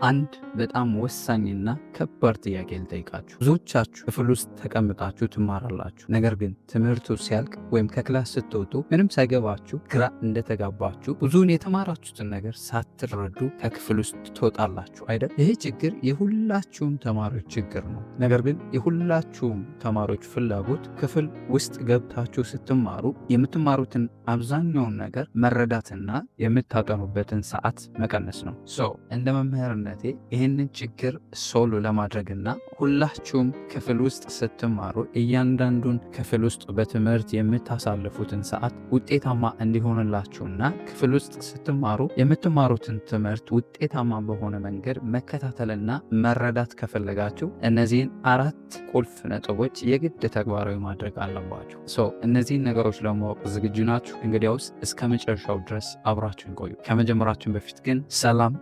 አንድ በጣም ወሳኝና ከባድ ጥያቄ ልጠይቃችሁ። ብዙዎቻችሁ ክፍል ውስጥ ተቀምጣችሁ ትማራላችሁ። ነገር ግን ትምህርቱ ሲያልቅ ወይም ከክላስ ስትወጡ ምንም ሳይገባችሁ ግራ እንደተጋባችሁ ብዙውን የተማራችሁትን ነገር ሳትረዱ ከክፍል ውስጥ ትወጣላችሁ አይደል? ይህ ችግር የሁላችሁም ተማሪዎች ችግር ነው። ነገር ግን የሁላችሁም ተማሪዎች ፍላጎት ክፍል ውስጥ ገብታችሁ ስትማሩ የምትማሩትን አብዛኛውን ነገር መረዳትና የምታጠኑበትን ሰዓት መቀነስ ነው። እንደ መምህርነቴ ይህንን ችግር ሶልቭ ለማድረግና ሁላችሁም ክፍል ውስጥ ስትማሩ እያንዳንዱን ክፍል ውስጥ በትምህርት የምታሳልፉትን ሰዓት ውጤታማ እንዲሆንላችሁና ክፍል ውስጥ ስትማሩ የምትማሩትን ትምህርት ውጤታማ በሆነ መንገድ መከታተልና መረዳት ከፈለጋችሁ እነዚህን 4 ቁልፍ ነጥቦች የግድ ተግባራዊ ማድረግ አለባችሁ። እነዚህን ነገሮች ለማወቅ ዝግጁ ናችሁ? እንግዲያውስ እስከ መጨረሻው ድረስ አብራችሁን ቆዩ። ከመጀመራችን በፊት ግን ሰላም፣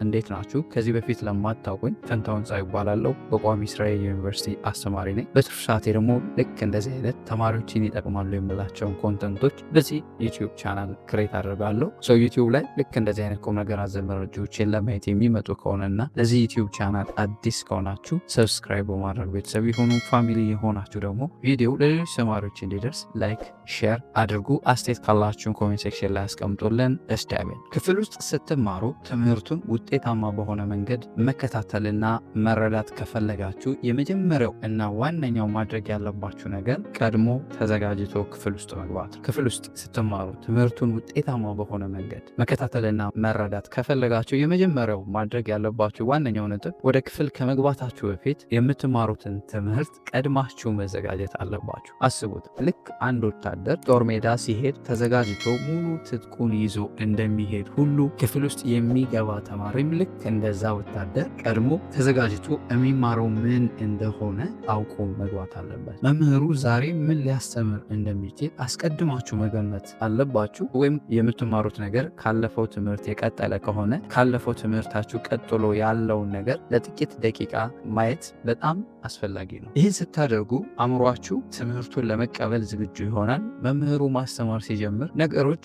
እንዴት ናችሁ? ከዚህ በፊት ለማታውቁኝ ፈንታሁን ጻይ ይባላለሁ። በቋሚ ስራዬ የዩኒቨርሲቲ አስተማሪ ነኝ። በትርፍ ሰዓቴ ደግሞ ልክ እንደዚህ አይነት ተማሪዎችን ይጠቅማሉ የምላቸውን ኮንተንቶች በዚህ ዩቲዩብ ቻናል ክሬት አደርጋለሁ። ዩቲዩብ ላይ ልክ እንደዚህ አይነት ቁም ነገር አዘል መረጃዎችን ለማየት የሚመጡ ከሆነና ለዚህ ዩቲዩብ ቻናል አዲስ ከሆናችሁ ሰብስክራይብ በማድረግ ቤተሰብ የሆኑ ፋሚሊ የሆናችሁ ደግሞ ቪዲዮ ለሌሎች ተማሪዎች እንዲደርስ ላይክ፣ ሼር አድርጉ። አስተያየት ካላችሁን ኮሜንት ሴክሽን ላይ አስቀምጡልን። እስዳሜን ክፍል ውስጥ ስትማሩ ትምህርቱን ውጤታማ በሆነ መንገድ መከታተልና መረዳት ከፈለጋችሁ የመጀመሪያው እና ዋነኛው ማድረግ ያለባችሁ ነገር ቀድሞ ተዘጋጅቶ ክፍል ውስጥ መግባት። ክፍል ውስጥ ስትማሩ ትምህርቱን ውጤታማ በሆነ መንገድ መከታተልና መረዳት ከፈለጋችሁ የመጀመሪያው ማድረግ ያለባችሁ ዋነኛው ነጥብ ወደ ክፍል ከመግባታችሁ በፊት የምትማሩትን ትምህርት ቀድማችሁ መዘጋጀት አለባችሁ። አስቡት፣ ልክ አንድ ወታደር ጦር ሜዳ ሲሄድ ተዘጋጅቶ ሙሉ ትጥቁን ይዞ እንደሚሄድ ሁሉ ክፍል ውስጥ የሚገባ ተማሪም ልክ እንደዛ ወታደር ቀድሞ ተዘጋጅቶ የሚማረው ምን እንደሆነ አውቆ መግባት አለበት። መምህሩ ዛሬ ምን ሊያስተምር እንደሚችል አስቀድማችሁ መገመት አለባችሁ። ወይም የምትማሩት ነገር ካለፈው ትምህርት የቀጠለ ከሆነ ካለፈው ትምህርታችሁ ቀጥሎ ያለውን ነገር ለጥቂት ደቂቃ ማየት በጣም አስፈላጊ ነው። ይህን ስታደርጉ አእምሯችሁ ትምህርቱን ለመቀበል ዝግጁ ይሆናል። መምህሩ ማስተማር ሲጀምር ነገሮች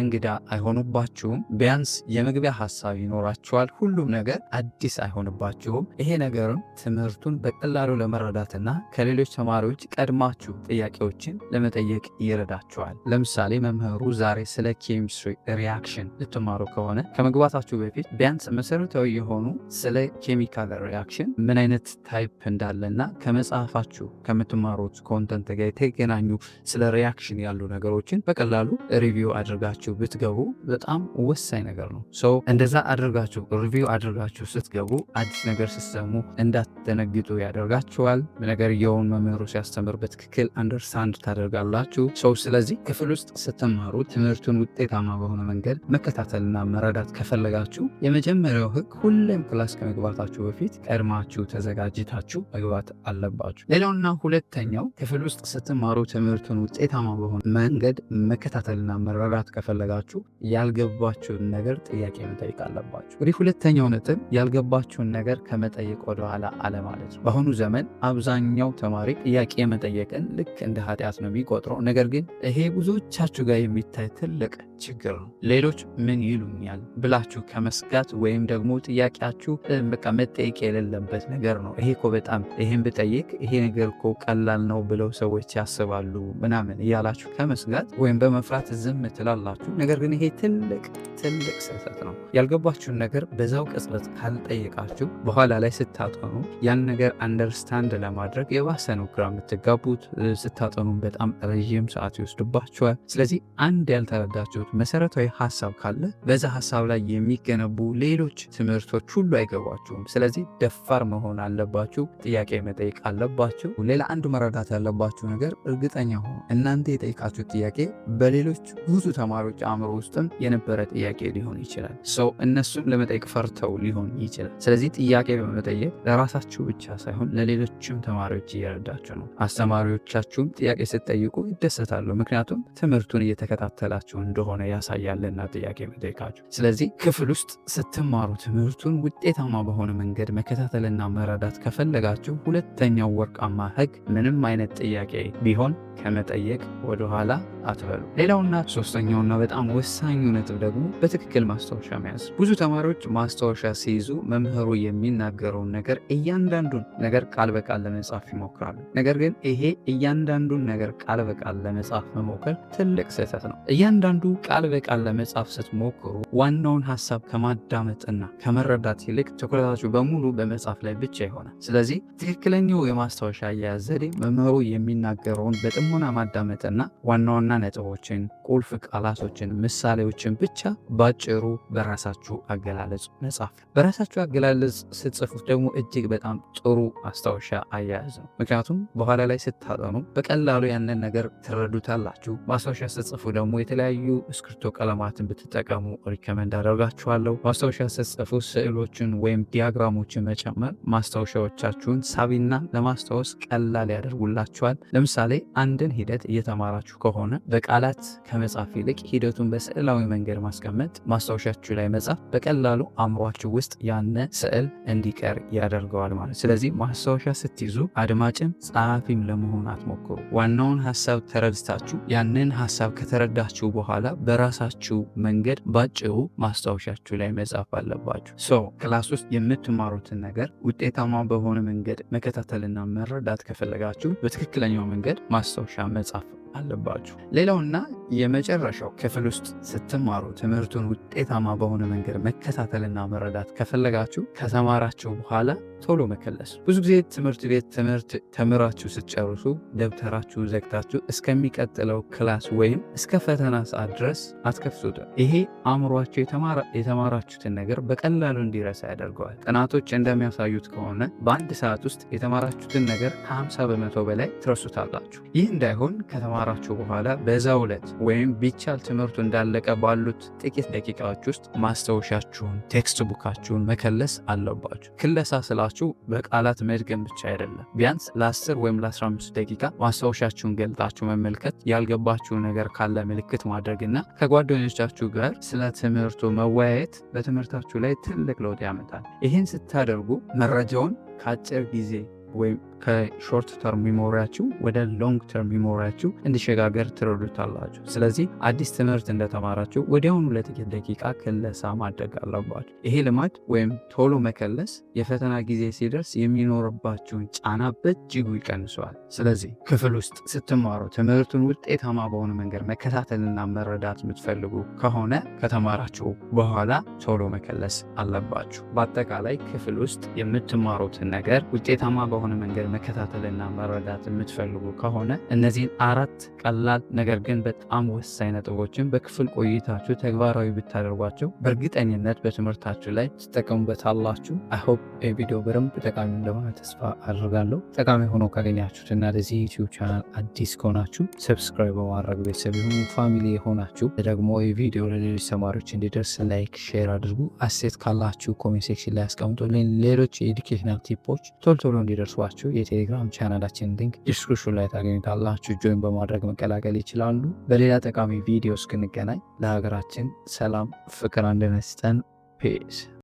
እንግዳ አይሆኑባችሁም። ቢያንስ የመግቢያ ሀሳብ ይኖራችኋል። ሁሉም ነገር አዲስ አይሆንባችሁም። ይሄ ነገርም ትምህርቱን በቀላሉ ለመረዳትና ከሌሎች ተማሪዎች ቀድማችሁ ጥያቄዎችን ለመጠየቅ ይረዳችኋል። ለምሳሌ መምህሩ ዛሬ ስለ ኬሚስትሪ ሪያክሽን ልትማሩ ከሆነ ከመግባታችሁ በፊት ቢያንስ መሰረታዊ የሆኑ ስለ ኬሚካል ሪያክሽን ምን አይነት ታይፕ እንዳለና ከመጽሐፋችሁ ከምትማሩት ኮንተንት ጋር የተገናኙ ስለ ሪያክሽን ያሉ ነገሮችን በቀላሉ ሪቪው አድርጋችሁ ብትገቡ በጣም ወሳኝ ነገር ነው። እንደዛ አድርጋችሁ ሪቪው አድርጋችሁ ስትገቡ አዲስ ነገር ስትሰሙ እንዳትደነግጡ ያደርጋችኋል። ነገርየውን መምህሩ ሲያስተምር በትክክል አንደርስታንድ ታደርጋላችሁ። ስለዚህ ክፍል ውስጥ ስትማሩ ትምህርቱን ውጤታማ በሆነ መንገድ መከታተልና መረዳት ከፈለጋችሁ የመጀመሪያው ህግ ሁሌም ክላስ ከመግባታችሁ በፊት ቀድማችሁ ተዘጋጅታችሁ መግባት አለባችሁ። ሌላውና ሁለተኛው ክፍል ውስጥ ስትማሩ ትምህርቱን ውጤታማ በሆነ መንገድ መከታተልና መረዳት ከፈለጋችሁ ያልገባችሁን ነገር ጥያቄ መጠየቅ አለባችሁ። እንግዲህ ሁለተኛው ነጥብ ያልገባችሁን ነገር ከመጠየቅ ወደኋላ አለማለት ነው። በአሁኑ ዘመን አብዛኛው ተማሪ ጥያቄ መጠየቅን ልክ እንደ ኃጢአት ነው የሚቆጥረው። ነገር ግን ይሄ ብዙዎቻችሁ ጋር የሚታይ ትልቅ ችግር ነው። ሌሎች ምን ይሉኛል ብላችሁ ከመስጋት ወይም ደግሞ ጥያቄያችሁ በቃ መጠየቅ የሌለበት ነገር ነው፣ ይሄ እኮ በጣም ይሄን ብጠይቅ ይሄ ነገር እኮ ቀላል ነው ብለው ሰዎች ያስባሉ ምናምን እያላችሁ ከመስጋት ወይም በመፍራት ዝም ትላላችሁ። ነገር ግን ይሄ ትልቅ ስህተት ነው። ያልገባችሁን ነገር በዛው ቅጽበት ካልጠየቃችሁ በኋላ ላይ ስታጠኑ ያን ነገር አንደርስታንድ ለማድረግ የባሰ ነው ግራ የምትጋቡት። ስታጠኑ በጣም ረዥም ሰዓት ይወስድባችኋል። ስለዚህ አንድ ያልተረዳችሁት መሰረታዊ ሀሳብ ካለ በዛ ሀሳብ ላይ የሚገነቡ ሌሎች ትምህርቶች ሁሉ አይገባችሁም። ስለዚህ ደፋር መሆን አለባችሁ፣ ጥያቄ መጠየቅ አለባችሁ። ሌላ አንዱ መረዳት ያለባችሁ ነገር እርግጠኛ ሆኑ እናንተ የጠየቃችሁት ጥያቄ በሌሎች ብዙ ተማሪዎች አእምሮ ውስጥም የነበረ ጥያቄ ሊሆን ይችላል። እነሱም ለመጠየቅ ፈርተው ሊሆን ይችላል። ስለዚህ ጥያቄ በመጠየቅ ለራሳችሁ ብቻ ሳይሆን ለሌሎችም ተማሪዎች እየረዳችሁ ነው። አስተማሪዎቻችሁም ጥያቄ ስትጠይቁ ይደሰታሉ፣ ምክንያቱም ትምህርቱን እየተከታተላችሁ እንደሆነ ያሳያልና ጥያቄ መጠየቃችሁ። ስለዚህ ክፍል ውስጥ ስትማሩ ትምህርቱን ውጤታማ በሆነ መንገድ መከታተልና መረዳት ከፈለጋችሁ ሁለተኛው ወርቃማ ህግ ምንም አይነት ጥያቄ ቢሆን ከመጠየቅ ይልቅ ወደኋላ አትበሉ። ሌላውና ሶስተኛውና በጣም ወሳኙ ነጥብ ደግሞ በትክክል ማስታወሻ መያዝ። ብዙ ተማሪዎች ማስታወሻ ሲይዙ መምህሩ የሚናገረውን ነገር እያንዳንዱን ነገር ቃል በቃል ለመጻፍ ይሞክራሉ። ነገር ግን ይሄ እያንዳንዱን ነገር ቃል በቃል ለመጻፍ መሞከር ትልቅ ስህተት ነው። እያንዳንዱ ቃል በቃል ለመጻፍ ስትሞክሩ ዋናውን ሀሳብ ከማዳመጥና ከመረዳት ይልቅ ትኩረታችሁ በሙሉ በመጻፍ ላይ ብቻ ይሆናል። ስለዚህ ትክክለኛው የማስታወሻ አያያዝ ዘዴ መምህሩ የሚናገረውን በጥሞና ማዳመጥና ዋና ዋና ነጥቦችን፣ ቁልፍ ቃላቶችን፣ ምሳሌዎችን ብቻ ባጭሩ በራሳችሁ አገላለጽ መጻፍ። በራሳችሁ አገላለጽ ስትጽፉት ደግሞ እጅግ በጣም ጥሩ ማስታወሻ አያያዝ ነው። ምክንያቱም በኋላ ላይ ስታጠኑ በቀላሉ ያንን ነገር ትረዱታላችሁ። ማስታወሻ ስትጽፉ ደግሞ የተለያዩ እስክሪብቶ ቀለማትን ብትጠቀሙ ሪከመንድ አደርጋችኋለሁ። ማስታወሻ ስትጽፉ ስዕሎችን ወይም ዲያግራሞችን መጨመር ማስታወሻዎቻችሁን ሳቢና ለማስታወስ ቀላል ያደርጉላችኋል። ለምሳሌ አንድን ሂደት እየተማራችሁ ከሆነ በቃላት ከመጻፍ ይልቅ ሂደቱን በስዕላዊ መንገድ ማስቀመጥ፣ ማስታወሻችሁ ላይ መጻፍ በቀላሉ አእምሯችሁ ውስጥ ያነ ስዕል እንዲቀር ያደርገዋል ማለት። ስለዚህ ማስታወሻ ስትይዙ አድማጭም ጸሐፊም ለመሆን አትሞክሩ። ዋናውን ሀሳብ ተረድታችሁ ያንን ሀሳብ ከተረዳችሁ በኋላ በራሳችሁ መንገድ ባጭሩ ማስታወሻችሁ ላይ መጻፍ አለባችሁ። ክላስ ውስጥ የምትማሩትን ነገር ውጤታማ በሆነ መንገድ መከታተልና መረዳት ከፈለጋችሁ በትክክለኛው መንገድ ማስታወሻ መጻፍ አለባችሁ። ሌላውና የመጨረሻው ክፍል ውስጥ ስትማሩ ትምህርቱን ውጤታማ በሆነ መንገድ መከታተልና መረዳት ከፈለጋችሁ ከተማራችሁ በኋላ ቶሎ መከለስ። ብዙ ጊዜ ትምህርት ቤት ትምህርት ተምራችሁ ስትጨርሱ ደብተራችሁ ዘግታችሁ እስከሚቀጥለው ክላስ ወይም እስከ ፈተና ሰዓት ድረስ አትከፍቱትም። ይሄ አእምሯችሁ የተማራችሁትን ነገር በቀላሉ እንዲረሳ ያደርገዋል። ጥናቶች እንደሚያሳዩት ከሆነ በአንድ ሰዓት ውስጥ የተማራችሁትን ነገር ከ50 በመቶ በላይ ትረሱታላችሁ። ይህ እንዳይሆን ከተማራችሁ በኋላ በዛው ዕለት ወይም ቢቻል ትምህርቱ እንዳለቀ ባሉት ጥቂት ደቂቃዎች ውስጥ ማስታወሻችሁን፣ ቴክስት ቡካችሁን መከለስ አለባችሁ። ክለሳ ስላችሁ በቃላት መድገም ብቻ አይደለም። ቢያንስ ለ10 ወይም ለ15 ደቂቃ ማስታወሻችሁን ገልጣችሁ መመልከት፣ ያልገባችሁ ነገር ካለ ምልክት ማድረግና ከጓደኞቻችሁ ጋር ስለ ትምህርቱ መወያየት በትምህርታችሁ ላይ ትልቅ ለውጥ ያመጣል። ይህን ስታደርጉ መረጃውን ከአጭር ጊዜ ወይም ከሾርት ተርም ሚሞሪያችሁ ወደ ሎንግ ተርም ሚሞሪያችሁ እንዲሸጋገር ትረዱታላችሁ። ስለዚህ አዲስ ትምህርት እንደተማራችሁ ወዲያውኑ ለጥቂት ደቂቃ ክለሳ ማድረግ አለባችሁ። ይሄ ልማድ ወይም ቶሎ መከለስ የፈተና ጊዜ ሲደርስ የሚኖርባችሁን ጫና በእጅጉ ይቀንሰዋል። ስለዚህ ክፍል ውስጥ ስትማሩ ትምህርቱን ውጤታማ በሆነ መንገድ መከታተልና መረዳት የምትፈልጉ ከሆነ ከተማራችሁ በኋላ ቶሎ መከለስ አለባችሁ። በአጠቃላይ ክፍል ውስጥ የምትማሩትን ነገር ውጤታማ በሆነ መንገድ መከታተልና መረዳት የምትፈልጉ ከሆነ እነዚህን 4 ቀላል ነገር ግን በጣም ወሳኝ ነጥቦችን በክፍል ቆይታችሁ ተግባራዊ ብታደርጓቸው በእርግጠኝነት በትምህርታችሁ ላይ ትጠቀሙበታላችሁ። አይሆፕ የቪዲዮ በደንብ ጠቃሚ እንደሆነ ተስፋ አድርጋለሁ። ጠቃሚ ሆኖ ካገኛችሁትና ለዚህ ዩቲዩብ ቻናል አዲስ ከሆናችሁ ሰብስክራይብ በማድረግ ቤተሰብ የሆኑ ፋሚሊ የሆናችሁ ደግሞ የቪዲዮ ለሌሎች ተማሪዎች እንዲደርስ ላይክ፣ ሼር አድርጉ። አሴት ካላችሁ ኮሜንት ሴክሽን ላይ አስቀምጡልኝ። ሌሎች የኤዱኬሽናል ቲፖች ቶሎ እንዲደርሷችሁ የቴሌግራም ቻናላችን ሊንክ ዲስክሪፕሽን ላይ ታገኙታላችሁ። ጆይን በማድረግ መቀላቀል ይችላሉ። በሌላ ጠቃሚ ቪዲዮ እስክንገናኝ ለሀገራችን ሰላም፣ ፍቅር፣ አንድነት ይስጠን። ፒስ